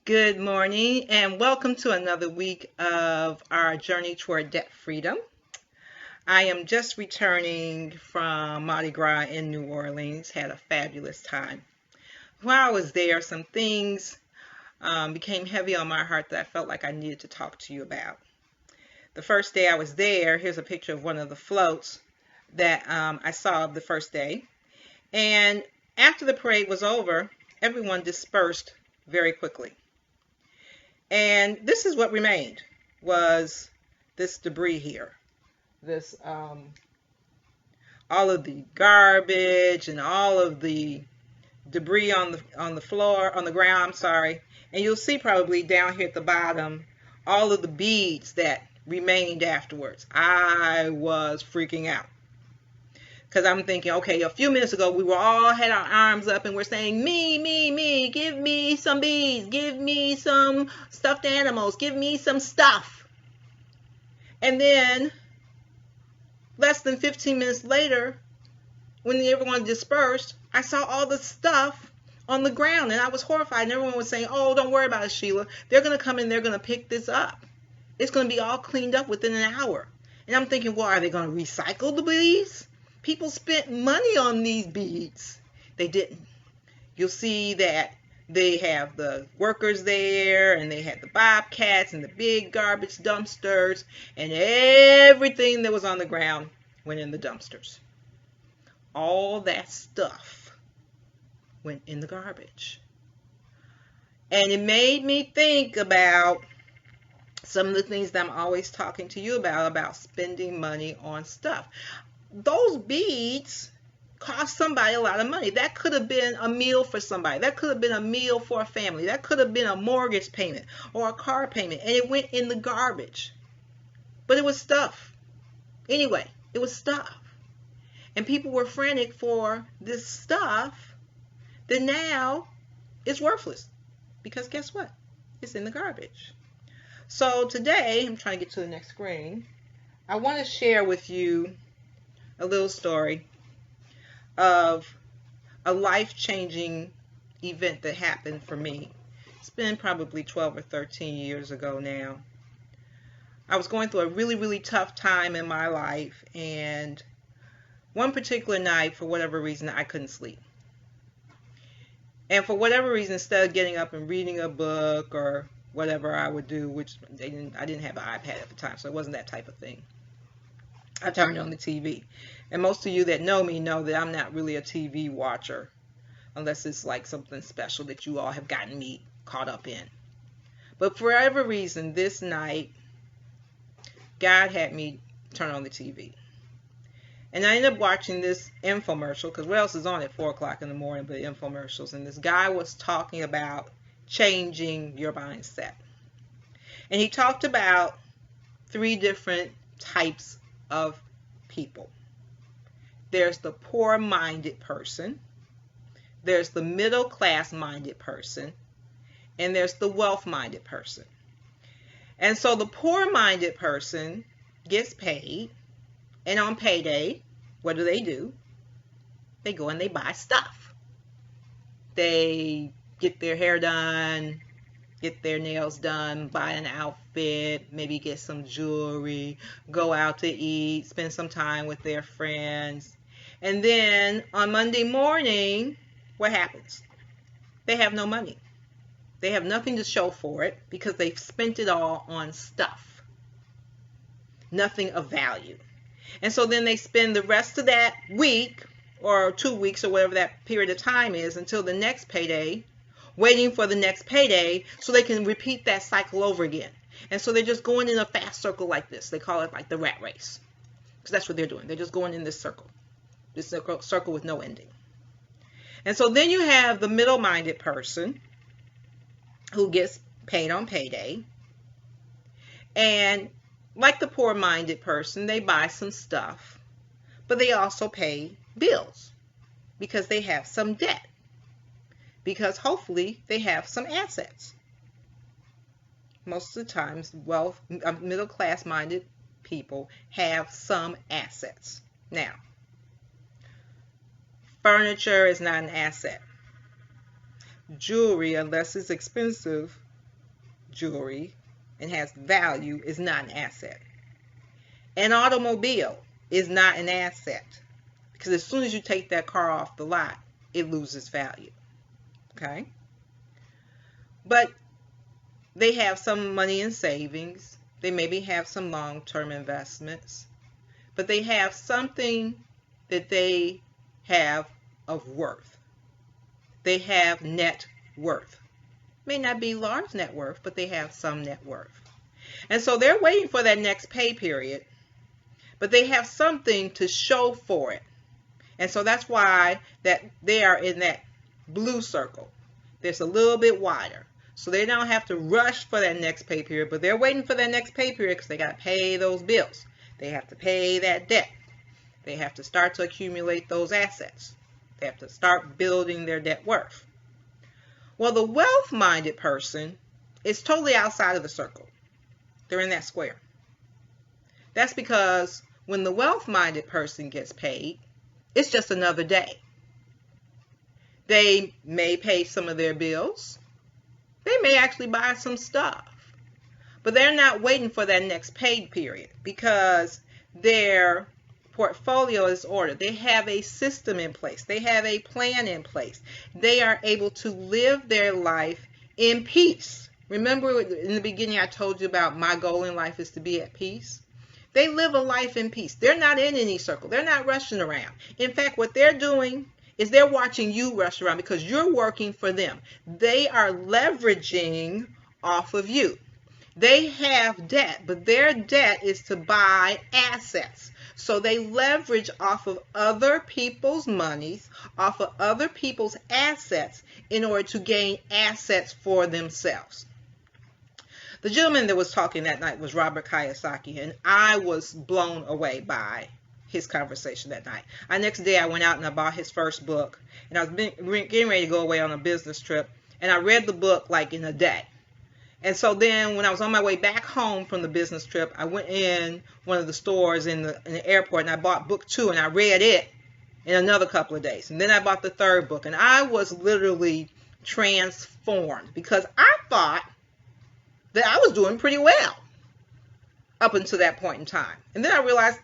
Good morning and welcome to another week of our journey toward debt freedom. I am just returning from Mardi Gras in New Orleans. Had a fabulous time. While I was there, some things became heavy on my heart that I felt like I needed to talk to you about. The first day I was there, here's a picture of one of the floats that I saw the first day. And after the parade was over, everyone dispersed very quickly. And this is what remained, was this debris here. This, all of the garbage and all of the debris on the floor, on the ground, I'm sorry. And you'll see probably down here at the bottom, all of the beads that remained afterwards. I was freaking out. Because I'm thinking, okay, a few minutes ago, we were all had our arms up and we're saying, me, give me some bees, give me some stuffed animals, give me some stuff. And then, less than 15 minutes later, when everyone dispersed, I saw all the stuff on the ground and I was horrified. And everyone was saying, oh, don't worry about it, Sheila. They're going to come in, they're going to pick this up. It's going to be all cleaned up within an hour. And I'm thinking, well, are they going to recycle the bees? People spent money on these beads. They didn't. You'll see that they have the workers there, and they had the bobcats and the big garbage dumpsters, and everything that was on the ground went in the dumpsters. All that stuff went in the garbage. And it made me think about some of the things that I'm always talking to you about spending money on stuff. Those beads cost somebody a lot of money. That could have been a meal for somebody. That could have been a meal for a family. That could have been a mortgage payment or a car payment. And it went in the garbage. But it was stuff. Anyway, it was stuff. And people were frantic for this stuff that now is worthless. Because guess what? It's in the garbage. So today, I'm trying to get to the next screen. I want to share with you a little story of a life-changing event that happened for me. It's been probably 12 or 13 years ago now. I was going through a really, really tough time in my life, and one particular night, for whatever reason, I couldn't sleep. And for whatever reason, instead of getting up and reading a book or whatever I would do, which I didn't have an iPad at the time, so it wasn't that type of thing, I turned on the TV. And most of you that know me know that I'm not really a TV watcher unless it's like something special that you all have gotten me caught up in. But for whatever reason, this night, God had me turn on the TV. And I ended up watching this infomercial, because what else is on at 4 o'clock in the morning but infomercials. And this guy was talking about changing your mindset. And he talked about 3 different types of people. There's the poor-minded person, there's the middle-class-minded person, and there's the wealth-minded person. And so the poor-minded person gets paid, and on payday, what do? They go and they buy stuff. They get their hair done, get their nails done, buy an outfit, maybe get some jewelry, go out to eat, spend some time with their friends. And then on Monday morning, what happens? They have no money. They have nothing to show for it because they've spent it all on stuff. Nothing of value. And so then they spend the rest of that week or 2 weeks or whatever that period of time is until the next payday, waiting for the next payday so they can repeat that cycle over again. And so they're just going in a fast circle like this. They call it like the rat race. Because that's what they're doing. They're just going in this circle. This circle with no ending. And so then you have the middle-minded person who gets paid on payday. And like the poor-minded person, they buy some stuff. But they also pay bills because they have some debt. Because hopefully they have some assets. Most of the times, middle-class minded people have some assets. Now, furniture is not an asset. Jewelry, unless it's expensive, jewelry and has value is not an asset. An automobile is not an asset, because as soon as you take that car off the lot, it loses value. Okay? But they have some money in savings. They maybe have some long-term investments. But they have something that they have of worth. They have net worth. May not be large net worth, but they have some net worth. And so they're waiting for that next pay period, but they have something to show for it. And so that's why that they are in that blue circle. It's a little bit wider. So they don't have to rush for that next pay period, but they're waiting for that next pay period because they got to pay those bills. They have to pay that debt. They have to start to accumulate those assets. They have to start building their net worth. Well, the wealth-minded person is totally outside of the circle. They're in that square. That's because when the wealth-minded person gets paid, it's just another day. They may pay some of their bills. They may actually buy some stuff. But they're not waiting for that next pay period because their portfolio is ordered. They have a system in place. They have a plan in place. They are able to live their life in peace. Remember in the beginning I told you about my goal in life is to be at peace? They live a life in peace. They're not in any circle. They're not rushing around. In fact, what they're doing is they're watching you rush around because you're working for them. They are leveraging off of you. They have debt, but their debt is to buy assets. So they leverage off of other people's monies, off of other people's assets in order to gain assets for themselves. The gentleman that was talking that night was Robert Kiyosaki, and I was blown away by his conversation that night. The next day I went out and I bought his first book, and I was getting ready to go away on a business trip, and I read the book like in a day. And so then when I was on my way back home from the business trip, I went in one of the stores in the airport and I bought book 2 and I read it in another couple of days. And then I bought the third book and I was literally transformed because I thought that I was doing pretty well up until that point in time. And then I realized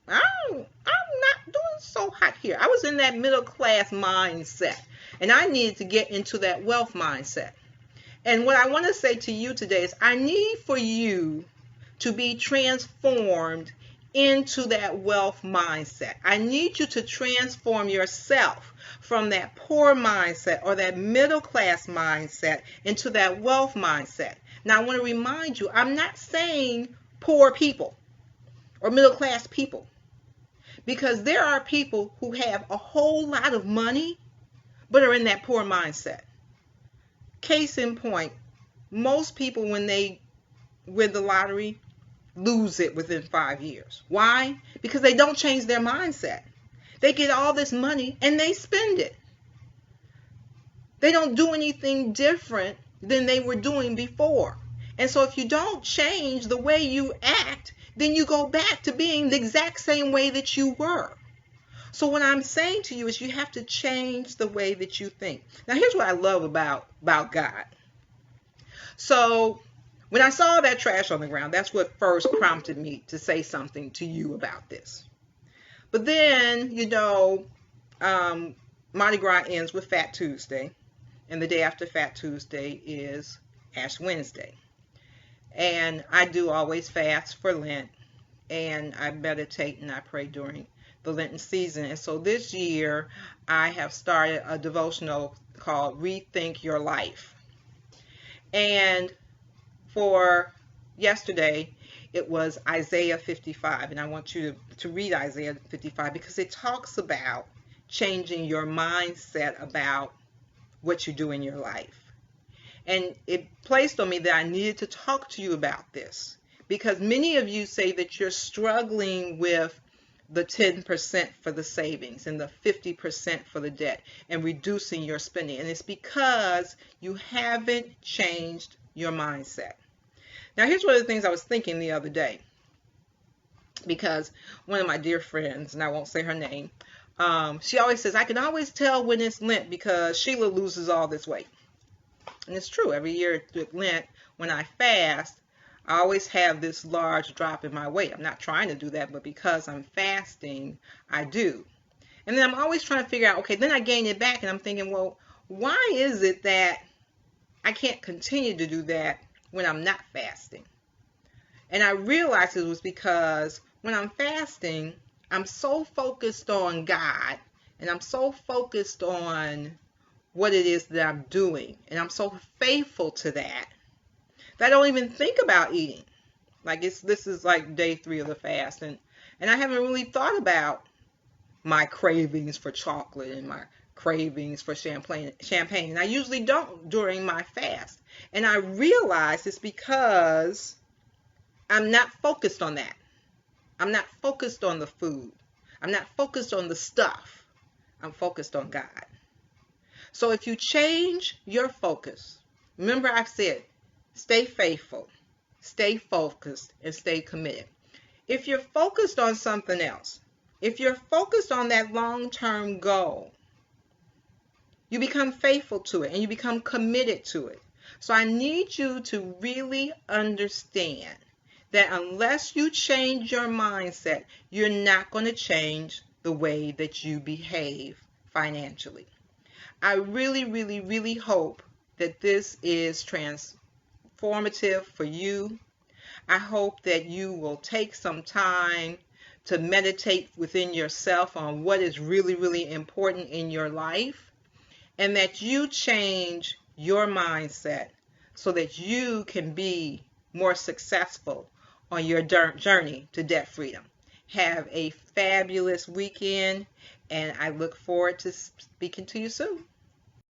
I'm not doing so hot here. I was in that middle class mindset and I needed to get into that wealth mindset. And what I want to say to you today is I need for you to be transformed into that wealth mindset. I need you to transform yourself from that poor mindset or that middle class mindset into that wealth mindset. Now, I want to remind you, I'm not saying poor people or middle class people, because there are people who have a whole lot of money but are in that poor mindset. Case in point, most people when they win the lottery lose it within 5 years. Why? Because they don't change their mindset. They get all this money and they spend it. They don't do anything different than they were doing before. And so if you don't change the way you act, then you go back to being the exact same way that you were. So what I'm saying to you is you have to change the way that you think. Now, here's what I love about God. So when I saw that trash on the ground, that's what first prompted me to say something to you about this. But then, Mardi Gras ends with Fat Tuesday. And the day after Fat Tuesday is Ash Wednesday. And I do always fast for Lent. And I meditate and I pray during the Lenten season. And so this year I have started a devotional called Rethink Your Life. And for yesterday it was Isaiah 55, and I want you to read Isaiah 55 because it talks about changing your mindset about what you do in your life. And it placed on me that I needed to talk to you about this because many of you say that you're struggling with the 10% for the savings and the 50% for the debt and reducing your spending. And it's because you haven't changed your mindset. Now, here's one of the things I was thinking the other day, because one of my dear friends, and I won't say her name, she always says, I can always tell when it's Lent because Sheila loses all this weight. And it's true, every year with Lent, when I fast, I always have this large drop in my weight. I'm not trying to do that, but because I'm fasting, I do. And then I'm always trying to figure out, okay, then I gain it back, and I'm thinking, well, why is it that I can't continue to do that when I'm not fasting? And I realized it was because when I'm fasting, I'm so focused on God, and I'm so focused on what it is that I'm doing, and I'm so faithful to that I don't even think about eating. Like this is like day 3 of the fast, and I haven't really thought about my cravings for chocolate and my cravings for champagne. And I usually don't during my fast. And I realize it's because I'm not focused on that. I'm not focused on the food. I'm not focused on the stuff. I'm focused on God. So if you change your focus, remember I've said, stay faithful, stay focused, and stay committed. If you're focused on something else, if you're focused on that long-term goal, you become faithful to it and you become committed to it. So I need you to really understand that unless you change your mindset, you're not going to change the way that you behave financially. I really, really, really hope that this is transformative for you. I hope that you will take some time to meditate within yourself on what is really, really important in your life, and that you change your mindset so that you can be more successful on your journey to debt freedom. Have a fabulous weekend, and I look forward to speaking to you soon.